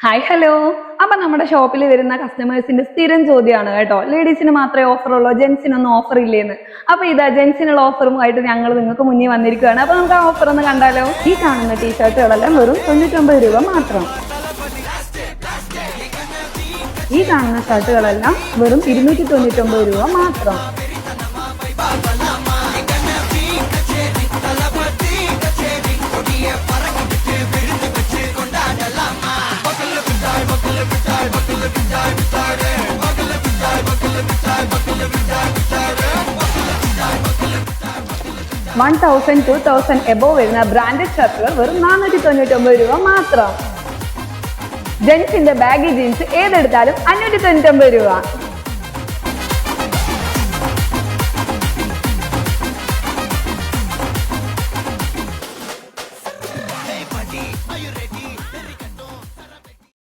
Hi hello. അപ്പൊ നമ്മുടെ ഷോപ്പിൽ വരുന്ന കസ്റ്റമേഴ്സിന്റെ സ്ഥിരം ചോദ്യമാണ് കേട്ടോ, ലേഡീസിന് മാത്രമേ ഓഫർ ഉള്ളൂ, ജെന്റ്സിനൊന്നും ഓഫർ ഇല്ലേന്ന്. അപ്പൊ ഇതാ ജെന്റ്സിനുള്ള ഓഫറുമായിട്ട് ഞങ്ങൾ നിങ്ങൾക്ക് മുന്നിൽ വന്നിരിക്കുകയാണ്. അപ്പൊ നമുക്ക് ആ ഓഫർ ഒന്ന് കണ്ടാലോ. ഈ കാണുന്ന ടീഷർട്ടുകളെല്ലാം വെറും 99 രൂപ മാത്രം. ഈ കാണുന്ന ഷർട്ടുകളെല്ലാം വെറും 299 രൂപ മാത്രം. $1000, $2000 എബോവ് വരുന്ന ബ്രാൻഡഡ് ഷർട്ടുകൾ വെറും 499 രൂപ മാത്രം. ജെന്റ്സിന്റെ ബാഗി ജീൻസ് ഏതെടുത്താലും 599 രൂപ.